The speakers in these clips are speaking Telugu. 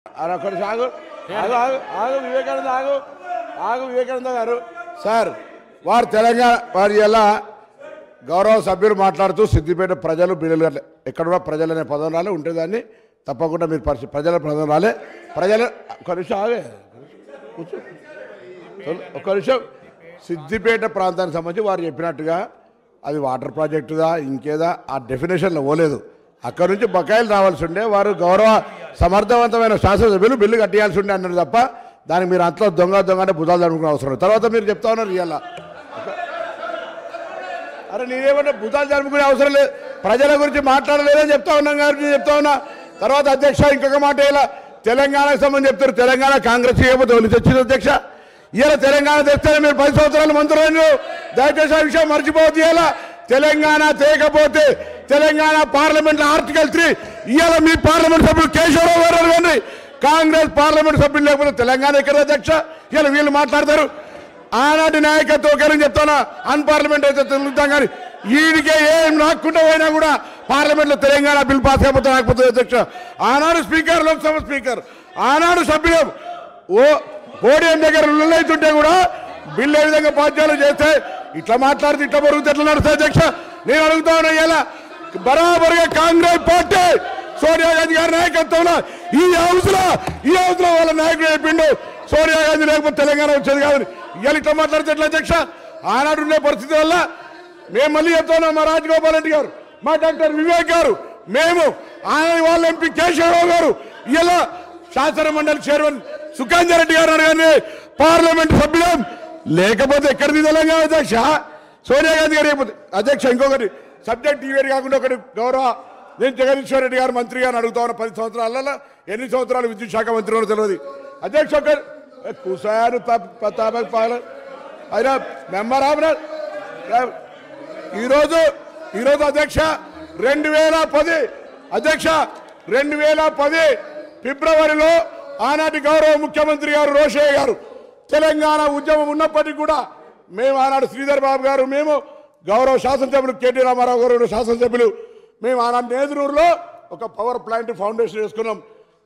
కొంచెం ఆగు ఆగు ఆగు ఆగు వివేకానంద ఆగు ఆగు వివేకానంద గారు సార్ వారు తెలంగాణ వారి ఎలా గౌరవ సభ్యులు మాట్లాడుతూ సిద్దిపేట ప్రజలు బిల్లులు ఎక్కడ ప్రజలు అనే పదం రాలే ఉంటే దాన్ని తప్పకుండా మీరు ప్రజల పదం రాలే ప్రజలు ఒక నిమిషం ఆగే కూర్చో ఒక నిమిషం సిద్దిపేట ప్రాంతానికి సంబంధించి వారు చెప్పినట్టుగా అది వాటర్ ప్రాజెక్టుదా ఇంకేదా ఆ డెఫినేషన్లో పోలేదు అక్కడ నుంచి బకాయిలు రావాల్సి ఉండే వారు గౌరవ సమర్థవంతమైన శాసనసభ్యులు బిల్లు కట్టేయాల్సి ఉండే అన్నారు తప్ప దానికి మీరు అంతలో దొంగ అంటే భుజాలు జరుపుకునే అవసరం లేదు తర్వాత మీరు చెప్తా ఉన్నారు ఇవాళ అరే నేనేమంటే భుజాలు జరుపుకునే అవసరం లేదు ప్రజల గురించి మాట్లాడలేదని చెప్తా ఉన్నాం గారు చెప్తా ఉన్నా తర్వాత అధ్యక్ష ఇంకొక మాట ఇలా తెలంగాణకు సంబంధించి చెప్తారు తెలంగాణ కాంగ్రెస్ చేయకపోతే వాళ్ళు తెచ్చింది అధ్యక్ష ఇలా తెలంగాణ తెస్తే మీరు 10 సంవత్సరాలు మంత్రులు దయచేసి ఆ విషయం మర్చిపోవద్దు ఇలా తెలంగాణ తేకపోతే తెలంగాణ పార్లమెంట్ ఆర్టికల్ 3 ఇవాళ మీ పార్లమెంట్ సభ్యులు కేశవరావు గారు కానీ కాంగ్రెస్ పార్లమెంట్ సభ్యులు లేకపోతే తెలంగాణ ఎక్కడ అధ్యక్ష ఇలా వీళ్ళు మాట్లాడతారు ఆనాటి నాయకత్వం ఒకరని చెప్తానా అన్పార్లమెంట్ అయితే తెలుగుతాం కానీ వీడికే ఏం రాకుండా పోయినా కూడా పార్లమెంట్లో తెలంగాణ బిల్ పాస్ అయిపోతే రాకపోతుంది అధ్యక్ష ఆనాడు స్పీకర్ లోక్సభ స్పీకర్ ఆనాడు సభ్యులు పోడియం దగ్గర లొల్లైతుంటే కూడా బిల్లు ఏ విధంగా పాద్యాలు చేస్తే ఇట్లా మాట్లాడితే ఇట్లా బరుగుతుంది ఎట్లా నడుస్తుంది అధ్యక్ష నేను అడుగుతా ఉన్నా ఇలా బరాబరుగా కాంగ్రెస్ పార్టీ సోనియా గాంధీ గారి నాయకత్వంలో ఈ హౌస్ లో వాళ్ళ నాయకుడు చెప్పిండు సోనియా గాంధీ లేకపోతే తెలంగాణ వచ్చేది కాదని ఇవాళ ఇట్లా మాట్లాడితే ఎట్లా అధ్యక్ష ఆనాడు ఉండే పరిస్థితి వల్ల మేము మళ్ళీ చెప్తా ఉన్నాం మా రాజగోపాల్ రెడ్డి గారు మా డాక్టర్ వివేక్ గారు మేము ఆనాడు వాళ్ళ ఎంపీ కేశవరావు గారు ఇలా శాసన మండలి చైర్మన్ సుఖేందర్ రెడ్డి గారు కానీ పార్లమెంట్ సభ్యులం లేకపోతే ఎక్కడిది తెలంగాణ అధ్యక్ష సోనియా గాంధీ గారు లేకపోతే అధ్యక్ష ఇంకొకటి సబ్జెక్ట్ ఈవేరు కాకుండా ఒకటి గౌరవ నేను జగదీశ్వర్ రెడ్డి గారు మంత్రి గారిని అడుగుతా ఉన్నా 10 సంవత్సరాలలో ఎన్ని సంవత్సరాలు విద్యుత్ శాఖ మంత్రి కూడా తెలియదు అధ్యక్ష ఒకరు కూసారు అయినా మెంబర్ ఈరోజు అధ్యక్ష 2010 అధ్యక్ష 2010 ఫిబ్రవరిలో ఆనాటి గౌరవ ముఖ్యమంత్రి గారు రోషయ్య గారు తెలంగాణ ఉద్యమం ఉన్నప్పటికీ కూడా మేము ఆనాడు శ్రీధర్ బాబు గారు మేము గౌరవ శాసనసభ్యులు కేటీ రామారావు గారు శాసనసభ్యులు మేము ఆనాడు నేదురూరులో ఒక పవర్ ప్లాంట్ ఫౌండేషన్ వేసుకున్నాం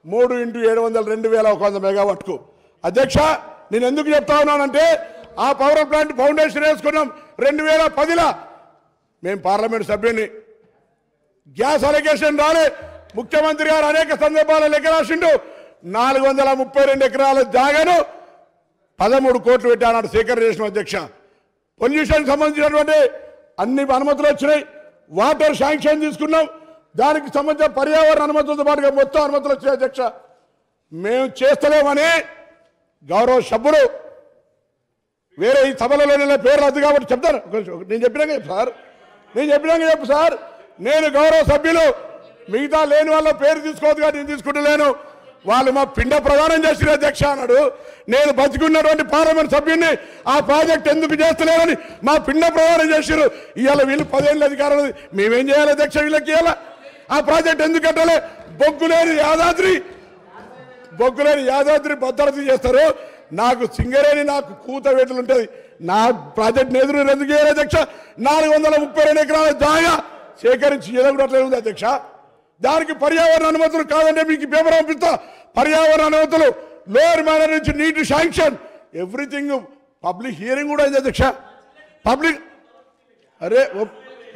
3x700 2100 మెగావాట్కు అధ్యక్ష నేను ఎందుకు చెప్తా ఉన్నానంటే ఆ పవర్ ప్లాంట్ ఫౌండేషన్ వేసుకున్నాం 2010లో మేము పార్లమెంట్ సభ్యుని గ్యాస్ అలొకేషన్ రాలే ముఖ్యమంత్రి గారు అనేక సందర్భాల్లో లెక్క రాసిండు 432 ఎకరాల జాగాను 13 కోట్లు పెట్టి ఆనాడు సేకరణ చేసిన అధ్యక్ష పొల్యూషన్ సంబంధించినటువంటి అన్ని అనుమతులు వచ్చినాయి వాటర్ శాంక్షన్ తీసుకున్నాం దానికి సంబంధించిన పర్యావరణ అనుమతులతో పాటుగా మొత్తం అనుమతులు వచ్చాయి అధ్యక్ష మేము చేస్తలేమని గౌరవ సభ్యులు వేరే ఈ సభలలో పేర్లు వద్దు కాబట్టి చెప్తాను నేను చెప్పినాక చెప్పు సార్ నేను గౌరవ సభ్యులు మిగతా లేని వాళ్ళ పేరు తీసుకోవద్దు కాబట్టి నేను తీసుకుంటలేను వాళ్ళు మా పిండ ప్రదానం చేసిన అధ్యక్ష అన్నాడు నేను బతికున్నటువంటి పార్లమెంట్ సభ్యుని ఆ ప్రాజెక్ట్ ఎందుకు చేస్తలేరని మా పిండ ప్రదానం చేశారు ఇవాళ వీళ్ళు 10 ఏళ్ళ అధికారం మేమేం చేయాలి అధ్యక్ష వీళ్ళకి ఇవాళ ఆ ప్రాజెక్ట్ ఎందుకు కట్టాలి బొగ్గులేని యాదాద్రి భద్రత చేస్తారు నాకు సింగరేణి నాకు కూత వేటలు ఉంటుంది నా ప్రాజెక్ట్ ఎదురు ఎందుకు చేయాలి అధ్యక్ష 432 ఎకరాల జాగా సేకరించి ఎదగట్లేదు ఉంది అధ్యక్ష దానికి పర్యావరణ అనుమతులు కాదంటే మీకు పేపర్ పంపిస్తా పర్యావరణ అనుమతులు లోయర్ మేనర్ నుంచి నీటి శాంక్షన్ ఎవ్రీథింగ్ పబ్లిక్ హియరింగ్ కూడా అయింది అధ్యక్ష పబ్లిక్ అరే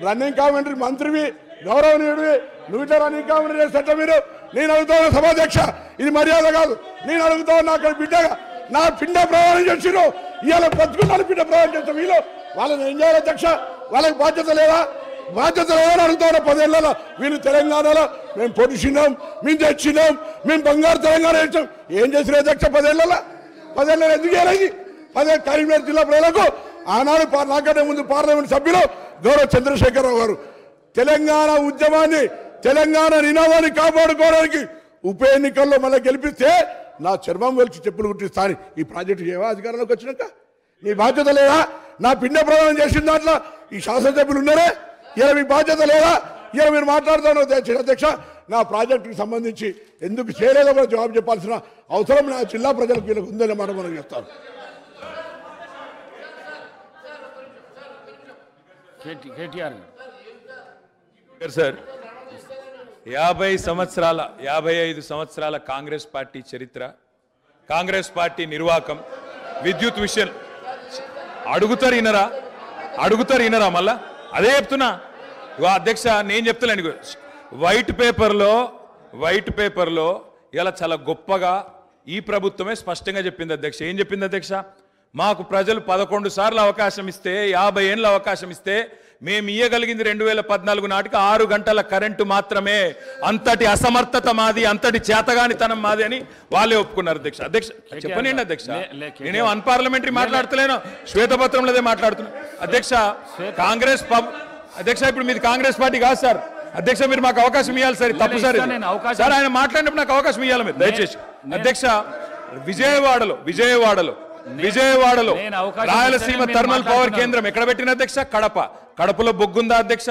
రన్నింగ్ కామెంటరీ మంత్రివి గౌరవనీయుడివి నువ్వు ఇట్లా రన్నింగ్ కామెంటరీ చేస్తే మీరు నేను అడుగుతాను సభాధ్యక్ష ఇది మర్యాద కాదు నేను అడుగుతాను నాకు బిడ్డగా నా పిండ ప్రయాణం చేసిరు ఇవాళ బతుకున్నాను పిండ ప్రయాణం చేస్తాం వీళ్ళు వాళ్ళని ఏం చేయాలి అధ్యక్ష వాళ్ళకి బాధ్యత లేదా అడుగుతారు 10 ఏళ్ళలో వీళ్ళు తెలంగాణలో మేము పొడిచినాం మేము తెచ్చినాం మేము బంగారు తెలంగాణ ఇచ్చాం ఏం చేసిన అధ్యక్ష 10 ఏళ్ళలో ఎందుకు చేయాలి 10 కరీంనగర్ జిల్లా ప్రజలకు ఆనాడు నాకంటే ముందు పార్లమెంట్ సభ్యులు గౌరవ చంద్రశేఖరరావు గారు తెలంగాణ ఉద్యమాన్ని తెలంగాణ నినాదాన్ని కాపాడుకోవడానికి ఉప ఎన్నికల్లో మళ్ళీ గెలిపిస్తే నా చర్మం వెలిచి చెప్పులు కుట్టిస్తాను ఈ ప్రాజెక్టు చేయవా అధికారంలోకి వచ్చినాక నీ బాధ్యత లేదా నా పిండ ప్రదానం చేసిన దాంట్లో ఈ శాసనసభ్యులు ఉన్నారే ఇలా మీ బాధ్యత లేదా ఇలా మీరు మాట్లాడుతాను అధ్యక్ష నా ప్రాజెక్టుకి సంబంధించి ఎందుకు చేయలేదో కూడా జవాబు చెప్పాల్సిన అవసరం నా జిల్లా ప్రజలకు వీళ్ళకి ఉందని మనం చెప్తాను సార్ 55 సంవత్సరాల కాంగ్రెస్ పార్టీ చరిత్ర, కాంగ్రెస్ పార్టీ నిర్వాకం, విద్యుత్ విషయం అడుగుతారు ఇనరా మళ్ళా అదే చెప్తున్నా. అధ్యక్ష నేను చెప్తాను, వైట్ పేపర్లో ఇలా చాలా గొప్పగా ఈ ప్రభుత్వమే స్పష్టంగా చెప్పింది అధ్యక్ష. ఏం చెప్పింది అధ్యక్ష? మాకు ప్రజలు 11 సార్లు అవకాశం ఇస్తే, 50 ఏళ్ళ అవకాశం ఇస్తే మేము ఇయ్యగలిగింది 2014 నాటికి 6 గంటల కరెంటు మాత్రమే. అంతటి అసమర్థత మాది, అంతటి చేతగానితనం మాది అని వాళ్ళే ఒప్పుకున్నారు అధ్యక్ష. చెప్పనండి అధ్యక్ష, నేనేం అన్పార్లమెంటరీ మాట్లాడతలేను, శ్వేతపత్రంలోదే మాట్లాడుతున్నా అధ్యక్ష. కాంగ్రెస్ అధ్యక్ష ఇప్పుడు మీది కాంగ్రెస్ పార్టీ కాదు సార్ అధ్యక్ష, మీరు మాకు అవకాశం ఇవ్వాలి సార్. తప్పు సార్ సార్, ఆయన మాట్లాడినప్పుడు నాకు అవకాశం ఇవ్వాలి మీరు దయచేసి అధ్యక్ష. విజయవాడలో రాయలసీమ థర్మల్ పవర్ కేంద్రం ఎక్కడ పెట్టిన అధ్యక్ష? కడపలో బొగ్గుందా అధ్యక్ష?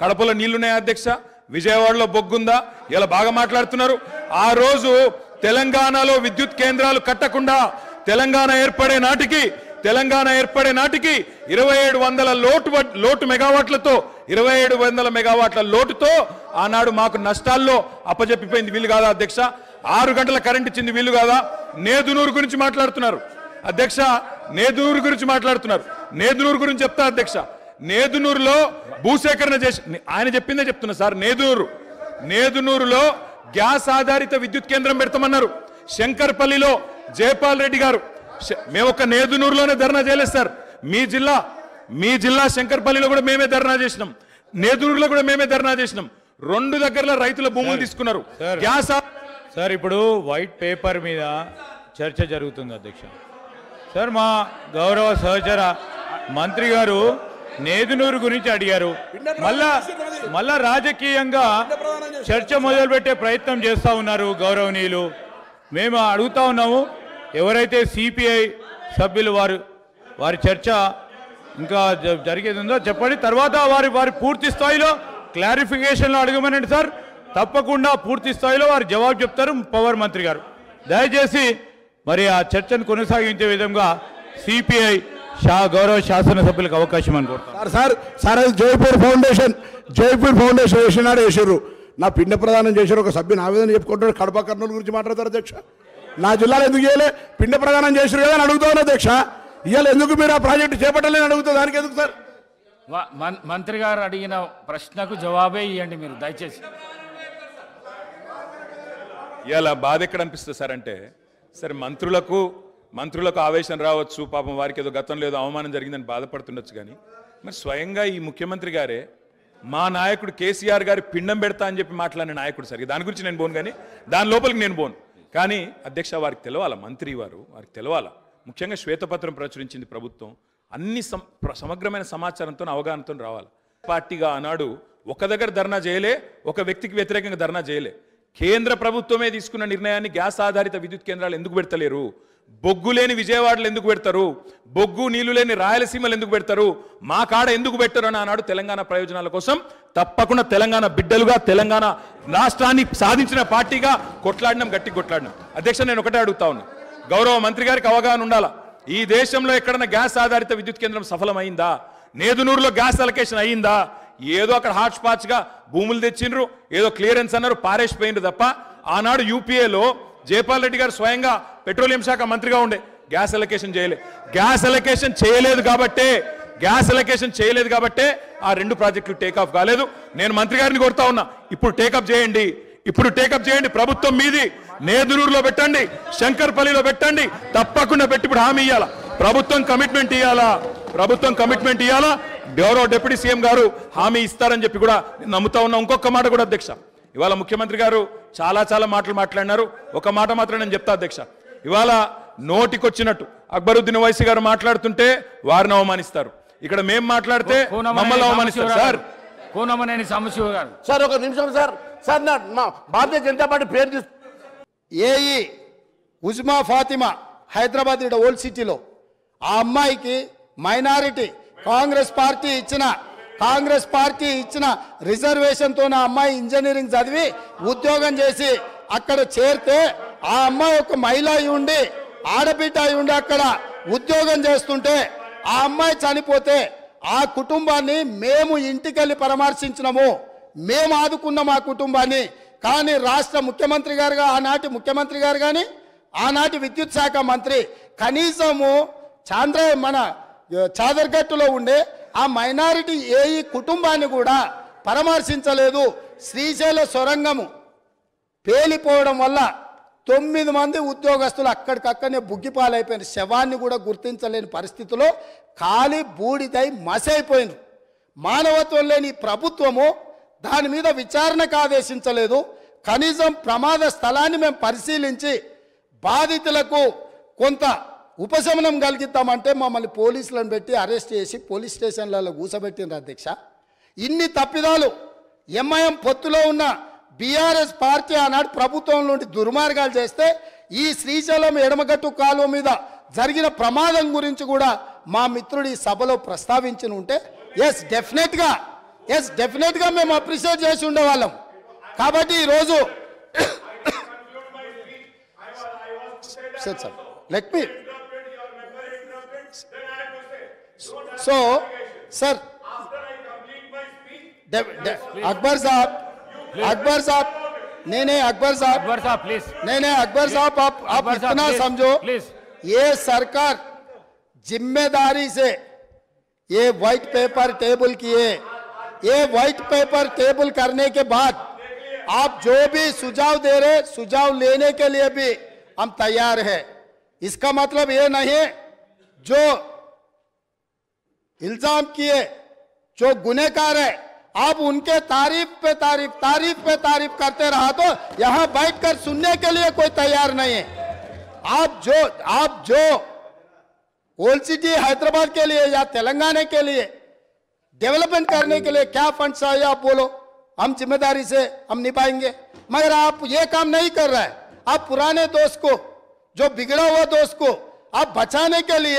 కడపలో నీళ్లున్నాయా అధ్యక్ష? విజయవాడలో బొగ్గుందా? ఇలా బాగా మాట్లాడుతున్నారు. ఆ రోజు తెలంగాణలో విద్యుత్ కేంద్రాలు కట్టకుండా తెలంగాణ ఏర్పడే నాటికి 2700 లోటు మెగావాట్లతో 2700 మెగావాట్ల లోటుతో ఆనాడు మాకు నష్టాల్లో అప్పజెప్పిపోయింది. వీళ్ళు కాదా అధ్యక్ష? 6 గంటల కరెంట్ ఇచ్చింది వీళ్ళు కాదా? నేదునూరు గురించి మాట్లాడుతున్నారు అధ్యక్ష, నేదునూరు గురించి చెప్తా అధ్యక్ష. నేదునూరులో భూసేకరణ చేసి ఆయన చెప్పిందే చెప్తున్నా సార్. నేదునూరులో గ్యాస్ ఆధారిత విద్యుత్ కేంద్రం పెడతామన్నారు. శంకర్పల్లిలో జయపాల్ రెడ్డి గారు, మేము ఒక నేదునూరులోనే ధర్నా చేయలేదు సార్. మీ జిల్లా శంకర్పల్లిలో కూడా మేమే ధర్నా చేసినాం, నేదునూరులో కూడా మేమే ధర్నా చేసినాం. 2 దగ్గరలో రైతుల భూములు తీసుకున్నారు. గ్యాస్ సార్ ఇప్పుడు వైట్ పేపర్ మీద చర్చ జరుగుతుంది అధ్యక్ష. సార్ మా గౌరవ సహచర మంత్రి గారు నేదునూరు గురించి అడిగారు. మళ్ళా రాజకీయంగా చర్చ మొదలుపెట్టే ప్రయత్నం చేస్తూ ఉన్నారు గౌరవనీయులు. మేము అడుగుతా ఉన్నాము, ఎవరైతే సిపిఐ సభ్యులు వారి చర్చ ఇంకా జరిగేది ఉందో చెప్పండి. తర్వాత వారి పూర్తి స్థాయిలో క్లారిఫికేషన్లో అడగమనండి సార్. తప్పకుండా పూర్తి స్థాయిలో వారు జవాబు చెప్తారు పవర్ మంత్రి గారు. దయచేసి మరి ఆ చర్చను కొనసాగించే విధంగా సిపిఐ గౌరవ శాసనసభ్యులకు అవకాశం అనుకుంటారు. సార్ అది జైపూర్ ఫౌండేషన్ వేసినాడు వేసారు. నా పిండ ప్రదానం చేశారు ఒక సభ్యుని ఆవేదన చెప్పుకుంటాడు. కడప కర్నూలు గురించి మాట్లాడతారు అధ్యక్ష. నా జిల్లాలో ఎందుకు చేయలే? పిండ ప్రదానం చేశారు కదా అని అడుగుతాను అధ్యక్ష. ఇవాళ ఎందుకు మీరు ఆ ప్రాజెక్టు చేపట్టలేని అడుగుతా, దానికి ఎందుకు సార్? మంత్రి గారు అడిగిన ప్రశ్నకు జవాబే ఇవ్వండి మీరు దయచేసి. ఇలా బాధ ఎక్కడ అనిపిస్తుంది సార్ అంటే, సరే మంత్రులకు ఆవేశం రావచ్చు, పాపం వారికి ఏదో గతంలో ఏదో అవమానం జరిగిందని బాధపడుతుండొచ్చు. కానీ మరి స్వయంగా ఈ ముఖ్యమంత్రి గారే మా నాయకుడు కేసీఆర్ గారి పిండం పెడతా అని చెప్పి మాట్లాడిన నాయకుడు సార్. దాని గురించి నేను పోను, కానీ దాని లోపలికి నేను పోను. కానీ అధ్యక్ష వారికి తెలవాలా, మంత్రి వారికి తెలవాలా. ముఖ్యంగా శ్వేతపత్రం ప్రచురించింది ప్రభుత్వం, అన్ని సమగ్రమైన సమాచారంతో అవగాహనతో రావాలి. పార్టీగా ఆనాడు ఒక దగ్గర ధర్నా చేయలే, ఒక వ్యక్తికి వ్యతిరేకంగా ధర్నా చేయలే. కేంద్ర ప్రభుత్వమే తీసుకున్న నిర్ణయాన్ని గ్యాస్ ఆధారిత విద్యుత్ కేంద్రాలు ఎందుకు పెడతలేరు? బొగ్గు లేని విజయవాడలో ఎందుకు పెడతారు? బొగ్గు నీళ్లు లేని రాయలసీమలు ఎందుకు పెడతారు? మా కాడ ఎందుకు పెట్టరు అని ఆనాడు తెలంగాణ ప్రయోజనాల కోసం తప్పకుండా తెలంగాణ బిడ్డలుగా తెలంగాణ రాష్ట్రాన్ని సాధించిన పార్టీగా గట్టి కొట్లాడినాం. అధ్యక్ష నేను ఒకటే అడుగుతా ఉన్నా, గౌరవ మంత్రి గారికి అవగాహన ఉండాలా. ఈ దేశంలో ఎక్కడన్నా గ్యాస్ ఆధారిత విద్యుత్ కేంద్రం సఫలమైందా? నేదునూరులో గ్యాస్ అలొకేషన్ అయ్యిందా? ఏదో అక్కడ హాట్ స్పాట్స్గా భూములు తెచ్చిండ్రు, ఏదో క్లియరెన్స్ అన్నారు, పారేసిపోయిండ్రు తప్ప ఆనాడు యూపీఏలో జయపాల్ రెడ్డి గారు స్వయంగా పెట్రోలియం శాఖ మంత్రిగా ఉండే గ్యాస్ అలొకేషన్ చేయలేదు కాబట్టే ఆ 2 ప్రాజెక్టులు టేకాఫ్ కాలేదు. నేను మంత్రి గారిని కోరుతా ఉన్నా, ఇప్పుడు టేకప్ చేయండి. ప్రభుత్వం మీది. నేదునూరులో పెట్టండి, శంకర్పల్లిలో పెట్టండి, తప్పకుండా పెట్టి ఇప్పుడు హామీ ఇవ్వాలా. ప్రభుత్వం కమిట్మెంట్ ఇవ్వాలా. గౌరవ డిప్యూటీ సీఎం గారు హామీ ఇస్తారని చెప్పి కూడా నేను నమ్ముతా ఉన్నా. ఇంకొక మాట కూడా అధ్యక్ష, ఇవాళ ముఖ్యమంత్రి గారు చాలా మాటలు మాట్లాడినారు. ఒక మాట మాత్రం నేను చెప్తా అధ్యక్ష, ఇవాళ నోటికొచ్చినట్టు అక్బరుద్దీన్ ఓవైసీ గారు మాట్లాడుతుంటే వారిని అవమానిస్తారు, ఇక్కడ మేము మాట్లాడితే మమ్మల్ని అవమానిస్తారు. సార్ ఒక నిమిషం సార్, మా భారతీయ జనతా పార్టీ పేరు ఏఈ ఉజ్మా ఫాతిమా హైదరాబాద్ ఓల్డ్ సిటీలో ఆ అమ్మాయికి మైనారిటీ కాంగ్రెస్ పార్టీ ఇచ్చిన రిజర్వేషన్తో నా అమ్మాయి ఇంజనీరింగ్ చదివి ఉద్యోగం చేసి అక్కడ చేరితే ఆ అమ్మాయి ఒక మహిళ అయి ఉండి ఆడబిడ్డ అయి ఉండి అక్కడ ఉద్యోగం చేస్తుంటే ఆ అమ్మాయి చనిపోతే ఆ కుటుంబాన్ని మేము ఇంటికెళ్ళి పరామర్శించినాము. మేము ఆదుకున్న మా కుటుంబాన్ని. కానీ రాష్ట్ర ముఖ్యమంత్రి గారుగా ఆనాటి ముఖ్యమంత్రి గారు కానీ ఆనాటి విద్యుత్ శాఖ మంత్రి కనీసము మన చాదర్గట్టులో ఉండే ఆ మైనారిటీ ఏఈ కుటుంబాన్ని కూడా పరామర్శించలేదు. శ్రీశైల సొరంగము పేలిపోవడం వల్ల 9 మంది ఉద్యోగస్తులు అక్కడికక్కడనే బుగ్గిపాలైపోయిన శవాన్ని కూడా గుర్తించలేని పరిస్థితిలో ఖాళీ బూడిదై మసైపోయింది. మానవత్వం లేని ప్రభుత్వము దాని మీద విచారణకు ఆదేశించలేదు. కనీసం ప్రమాద స్థలాన్ని మేము పరిశీలించి బాధితులకు కొంత ఉపశమనం కలిగిద్దామంటే మమ్మల్ని పోలీసులను పెట్టి అరెస్ట్ చేసి పోలీస్ స్టేషన్లలో కూసబెట్టినారు అధ్యక్ష. ఇన్ని తప్పిదాలు ఎంఐఎం పొత్తులో ఉన్న బీఆర్ఎస్ పార్టీ ఆనాడు ప్రభుత్వం నుండి దుర్మార్గాలు చేస్తే ఈ శ్రీశైలం ఎడమగట్టు కాలువ మీద జరిగిన ప్రమాదం గురించి కూడా మా మిత్రుడు ఈ సభలో ప్రస్తావించి ఉంటే ఎస్ డెఫినెట్గా మేము అప్రిషియేట్ చేసి ఉండేవాళ్ళం. కాబట్టి ఈరోజు sir let me so sir Akbar साहब नहीं अकबर साहब प्लीज नहीं अकबर साहब आप इतना समझो प्लीज ये सरकार जिम्मेदारी से ये व्हाइट पेपर टेबल किए. ये व्हाइट पेपर टेबल करने के बाद आप जो भी सुझाव दे रहे सुझाव लेने के लिए भी हम तैयार हैं. इसका मतलब ये नहीं जो इल्जाम किए जो गुनहगार है आप उनके तारीफ पे तारीफ करते रहा तो यहां बैठकर सुनने के लिए कोई तैयार नहीं है. आप जो ओल्ड सिटी हैदराबाद के लिए या तेलंगाना के लिए डेवलपमेंट करने के लिए क्या फंड चाहिए आप बोलो, हम जिम्मेदारी से हम निभाएंगे. मगर आप ये काम नहीं कर रहे हैं. आप पुराने दोस्त को जो बिगड़ा हुआ दोस्त को आप बचाने के लिए